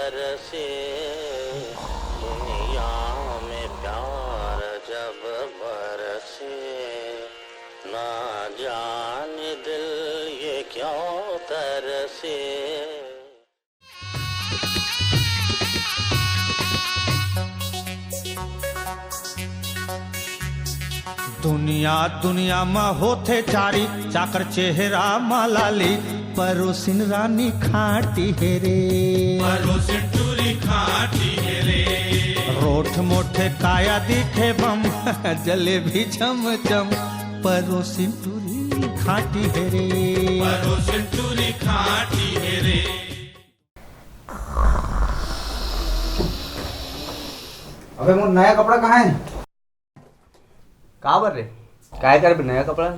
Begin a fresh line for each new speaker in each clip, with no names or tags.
तरसे दुनिया में प्यार जब बरसे ना जाने दिल ये क्यों तरसे।
दुनिया दुनिया में होते चारी चाकर चेहरा मालाली परोसिन रानी खाटी हेरे
परोसिन टूरी खाटी हेरे
रोठ मोठे काया दिखे बम जलेबी चम चम परोसिन टूरी खाटी हेरे
परोसिन टूरी खाटी हेरे।
अबे मोर नया कपड़ा कहाँ है?
कहाँ बर रे काय कर नया कपड़ा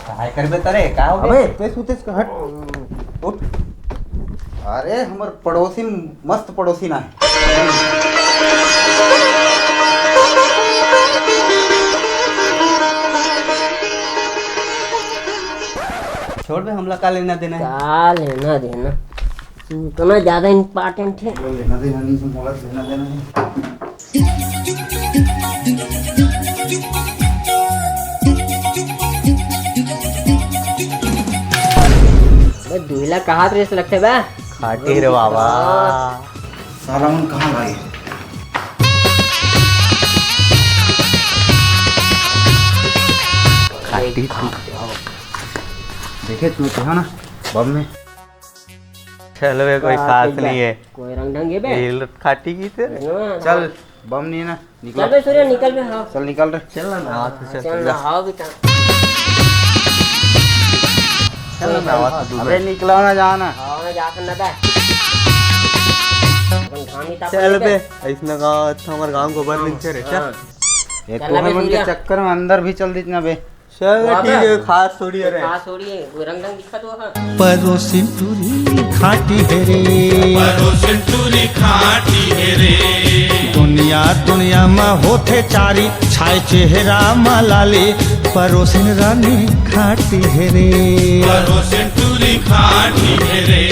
काय कर तारे का हो
अबे ते सुतेस का हट उठ। अरे हमर पड़ोसी मस्त पड़ोसी ना है।
छोड़ बे हमला का लेना देना है
क्या लेना देना इतना ज्यादा इम्पोर्टेंट है।
लेना देना नहीं से मोला लेना देना है।
दूल्हा कहाँ ड्रेस रखे बा
खाटी रे बाबा
साला मन कहाँ लाए?
खाटी
देखे तू कहा ना बम में
चल बे कोई खास नहीं है
कोई रंग ढंगे बे
ये खाटी की थे
चल बम नहीं है ना निकल।
चल बे सूर्य निकल बे। हाँ
चल निकल रे।
चल ना आवाज से
चल ना हाँ बेटा
चल ना आवाज से
अबे निकला ना जाना।
हाँ ना जा करना बे
चल बे इसने कहा हमारे गांव को बर नहीं रे चल
ये तुम्हें मन के चक्कर में अंदर भी चल देना बे।
चल ठीक है खास थोड़ी है रे
खास थोड़ी है कोई रंग ढंग दिखा तो हाँ
परोसिन टूरी खाटी हेरे
परोसिन टूरी खाटी हेरे
दुनिया दुनिया में होते चारी छाय चेहरा मालाली परोसिन रानी खाटी हेरे
परोसिन टूरी खाटी हेरे।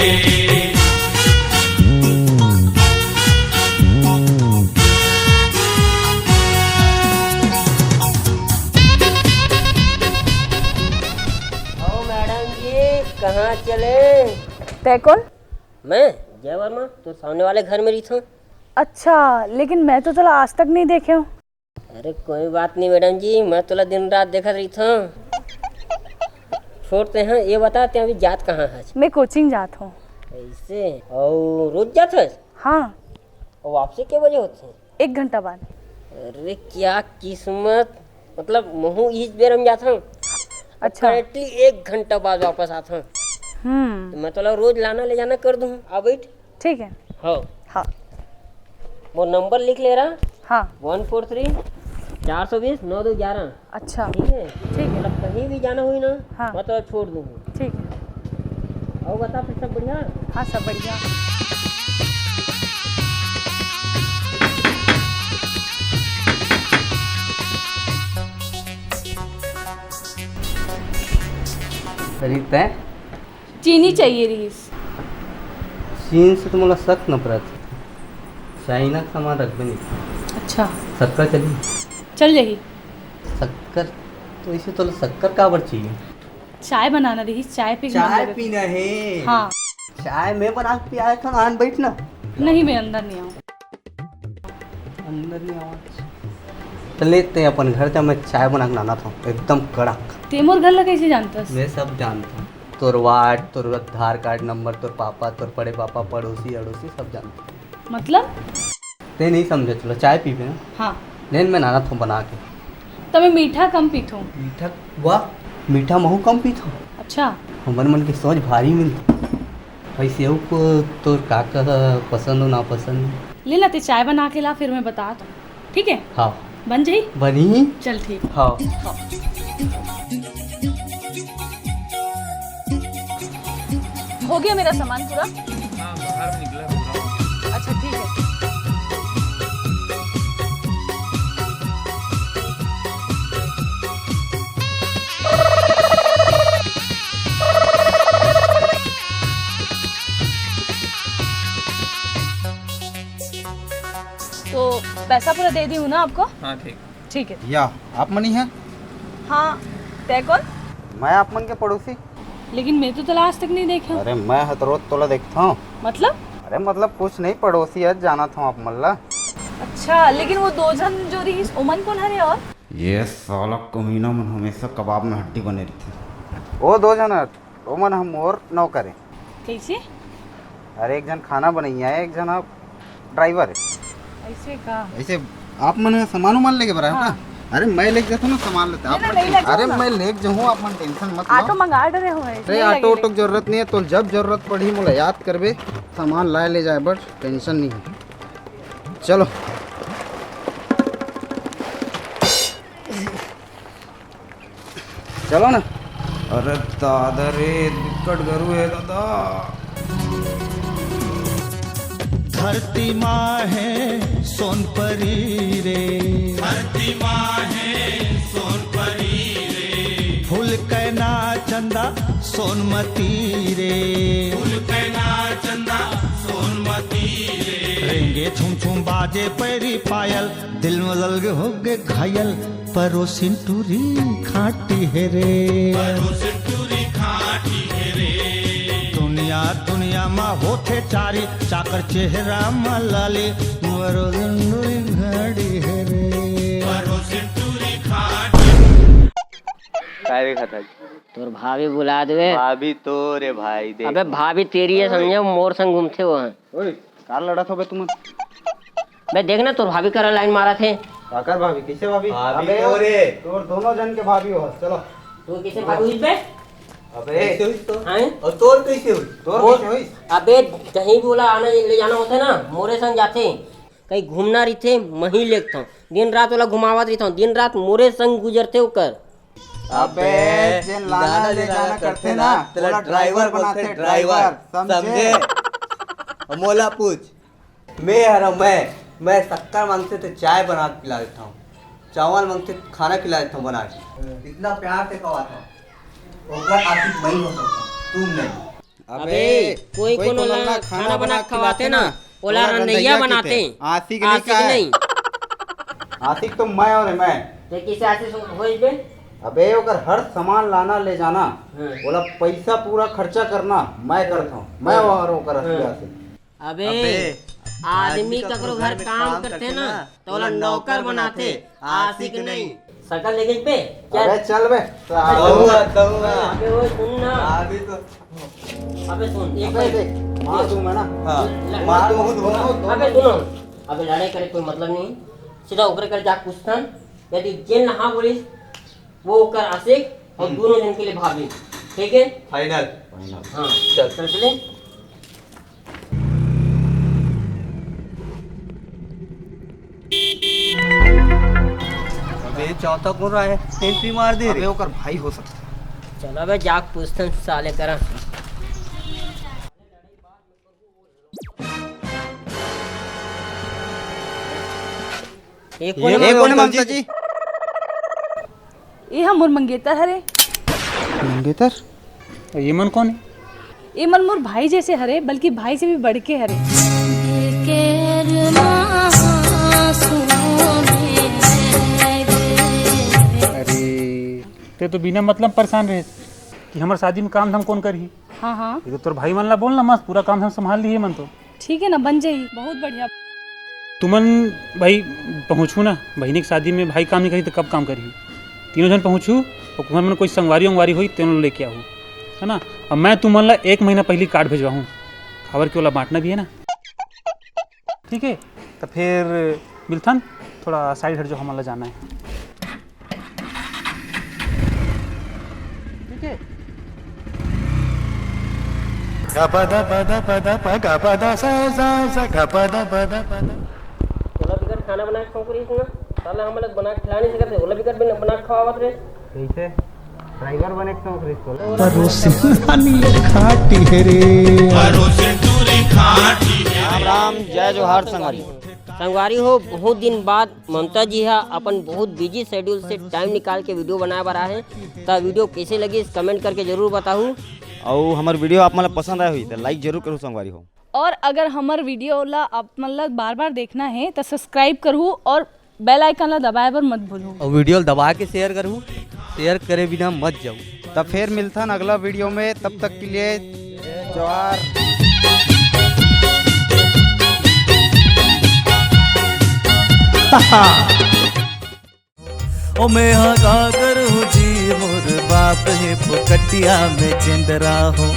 कहाँ चले?
तय कौन?
मैं जय वर्मा तो सामने वाले घर में रही था।
अच्छा लेकिन मैं तो तुला आज तक नहीं देखे हूँ।
अरे कोई बात नहीं मैडम जी मैं तुला दिन रात देखा रही था। छोड़ते हैं ये बताते हैं अभी जात कहाँ है?
मैं कोचिंग जात हूँ।
ऐसे और रोज जात है?
हाँ।
और वापसी के बजे होते हैं?
1 घंटा बाद।
अरे क्या किस्मत मतलब महू इस बेर हम जाता हूँ।
अच्छा
करेक्टली 1 घंटा बाद वापस आता हूँ। तो मैं तो रोज लाना ले जाना कर दूँ। अब बैठ
ठीक है।
हाँ
हाँ
वो नंबर लिख ले रहा।
हाँ
143 420 9211।
अच्छा
ठीक है
ठीक है
मतलब कहीं भी जाना हुई ना
हाँ।
मैं तो छोड़ दूँगी।
ठीक है।
और बता फिर सब बढ़िया?
हाँ सब बढ़िया।
खरीदते हैं
चीनी चाहिए रीस।
चीन से तो मला सख्त नफरत चाइना का सामान रख भी नहीं।
अच्छा
शक्कर चली
चल जाइए।
शक्कर तो इसे तो शक्कर का बर चाहिए
चाय बनाना रहीस चाय पी
चाय पीना है।
हाँ
चाय मैं बना के पिया था आन बैठना
नहीं मैं अंदर नहीं आऊँ।
अंदर नहीं आवाज तो लेते हैं अपन घर जब मैं चाय बना के लाना था एकदम कड़क।
तेमोर घर लगा कैसे जानता है?
मैं सब जानता हूँ तोर वार्ड तोर आधार कार्ड नंबर तोर पापा तोर बड़े पापा पड़ोसी अड़ोसी सब जानता हूँ।
मतलब
ते नहीं समझे चलो चाय पी ना
हाँ
लेन मैं नाना था बना के
तो मैं मीठा कम पीथूँ।
मीठा वाह मीठा महू कम पी था
अच्छा
हमर मन के सोच भारी मिलता भाई सेव को तो काका पसंद हो ना पसंद
ले ना ते चाय बना के ला फिर मैं बता दूँ। ठीक है
हाँ
बन जाई।
बनी
चल ठीक।
हाँ
हो गया मेरा सामान पूरा? हाँ बाहर निकला पूरा। अच्छा ठीक है। तो पैसा पूरा दे दी हूँ ना आपको?
हाँ ठीक।
ठीक है।
या आप मनी है?
हाँ, तय कौन?
मैं आप मन के पड़ोसी।
लेकिन मैं तो तला आज तक नहीं देखा।
अरे मैं है तो रोज तोला देखता हूँ।
मतलब?
अरे मतलब कुछ नहीं, पड़ोसी है, जाना था आप मल्ला।
अच्छा, लेकिन वो दो जन जो रही ओमन कौन है और?
ये साला कमीना मन हमेशा कबाब में हड्डी बने रहती। वो दो जन है, ओमन हम और नौकर है।
कैसे?
अरे एक जन खाना बनैया है, एक जन आप ड्राइवर है।
ऐसे का?
ऐसे आप मन सामान उमान लेके बरा
हाँ।
अरे मैं लेके जाता हूँ ना सामान लेते आप
नहीं लेके
अरे
जाऊँ ना।
मैं लेके जाऊँ, आप मन टेंशन मत
ऑटो
लो।
मंगा डरे हुए हैं।
अरे ऑटो ऑटो की जरूरत नहीं है, तो जब जरूरत पड़ी मोला याद करबे, सामान लाए ले जाए, बस टेंशन नहीं है। चलो चलो ना। अरे दादा रे दिक्कत गरु है दादा।
धरती माँ है सोनपरी रे,
धरती माँ है सोनपरी रे,
फूल कैना चंदा सोनमती रे,
फूल कैना चंदा सोनमती रे,
रेंगे छुम छुम बाजे पैरी पायल, दिल में लग हो गए घायल, परोसिन टूरी खाटी है रे।
सिंटूरी खाटी है रे,
दुनिया दुनिया माँ होते चारी, चाकर चेहरा माँ लाली, वरोदंडोरी घड़ी है रे।
सिंटूरी खाटी।
काय रे खाता?
तोर भाभी बुला देवे।
भाभी तो रे भाई देख।
अबे भाभी तेरी है समझे, मोर संग घूमते हो हैं।
ओए कार लड़ा था बे तुम?
बे देखना तोर भाभी कर लाइन मारा थे।
काकर भाभी कैसे भाभी?
भाभी
अबे
तो रे।
तोर दोनों जन के भाभी हो, चलो।
तू किसे भाभी हुई बे?
अबे
कैसे हुई तो?
हैं?
और तोर कैसे हुई?
तोर
और-
कैसे हुई?
अबे कहीं बोला आना ले जाना होता है ना, मोरे संग जाते कहीं घूमना रही थे, मही लेता हूँ दिन रात वाला घुमावत रहता हूँ, दिन रात मोरे संग गुजरते होकर।
अबे जेन लाना ले जाना करते ना,
तेरा ड्राइवर बनाते, ड्राइवर समझे? मोला पूछ, मैं हरा मैं शक्कर मांगते तो चाय बना के खिला देता हूँ, चावल मांगते तो खाना खिला देता हूँ बना के, इतना प्यार से खवाता हूँ। ओकर आशिक नहीं हो सकता, तुम नहीं।
अबे कोई कोनो ला खाना बना के खवाते ना, ओला रंदैया बनाते,
आशिक
नहीं।
आशिक तो मैं और मैं।
ते किसे आशीष होई बे?
अबे ओकर हर सामान लाना ले जाना,
हाँ।
बोला पैसा पूरा खर्चा करना मैं करता हूँ, मैं और ओकर असली आशिक।
अबे आदमी ककरो घर काम करते ना तो ओला नौकर बनाते, आशिक नहीं। सकल लेके पे
अबे चल बे।
अबे वो सुन ना,
अभी तो
अबे सुन एक
अबे देख मार दूं मैं ना।
हाँ
ल-
मार बहुत दोनों।
अबे सुनो, अबे लड़ाई करे कोई मतलब नहीं, सीधा ओकरे कर जा पूछतन, यदि जेन हाँ बोलिस वो ओकर आशिक और दोनों जन के लिए भाभी, ठीक है?
फाइनल।
हाँ
चल।
चले।
अबे चौथा कौन रहा है? एंट्री मार दे
अबे
रे।
ओकर भाई हो सकता है।
चलो अबे जाग पूछतन साले करा। एक
कौन है ममता जी?
ये हम मोर मंगेतर हरे।
मंगेतर?
ये मन कौन है?
ये मन मोर भाई जैसे हरे, बल्कि भाई से भी बढ़ के हरे।
अरे ते तो बिना मतलब परेशान रहे कि हमारे शादी में काम धाम कौन करी?
हाँ हाँ
ये तो तोर भाई मन ला बोल ना, मस्त पूरा काम धाम संभाल लिए मन तो।
ठीक है ना, बन जाई, बहुत बढ़िया।
तुमन भाई पहुँचू ना, बहनी की शादी में भाई काम नहीं करी तो कब काम करी? तीनों जन पहुँचू और कुमार मन कोई संगवारी उंगवारी हुई तीनों लेके आहू, है ना? और मैं तुमन ला 1 महीना पहले कार्ड भेजवा हूँ, खबर के वाला बांटना भी है ना, ठीक है? तो फिर मिलथन, थोड़ा साइड हट जाओ, हमारा जाना है, ठीक है?
ओला बिगर खाना बना के खाओ करिस ना, साला हम लोग बना के खिला नहीं सकते, ओला बिगर भी बना के खवावत रे।
कैसे ड्राइवर बने के शौक रिश्तो?
परोसिन रानी खाटी है रे।
सिंटूरी खाटी है
राम राम, जय जोहार संगवारी। संगवारी हो, बहुत दिन बाद ममता जी हा अपन बहुत बिजी शेड्यूल से टाइम निकाल के वीडियो बनाए बर आए हैं। तो वीडियो कैसे लगी कमेंट करके जरूर बताऊँ।
और हमारे वीडियो आप मतलब पसंद आए हुई तो लाइक जरूर करो संगवारी हो।
और अगर हमार वीडियो ला आप मतलब बार बार देखना है तो सब्सक्राइब करूँ और बेल आइकन ला दबाए पर मत भूलूँ।
और वीडियो दबा के शेयर करूँ, शेयर करे बिना मत जाऊँ।
तब फिर मिलता है अगला वीडियो में, तब तक के लिए जोहार।
ओ मैं हाँ का करूँ जी मोर बाप है पुकटिया में चंदरा हो।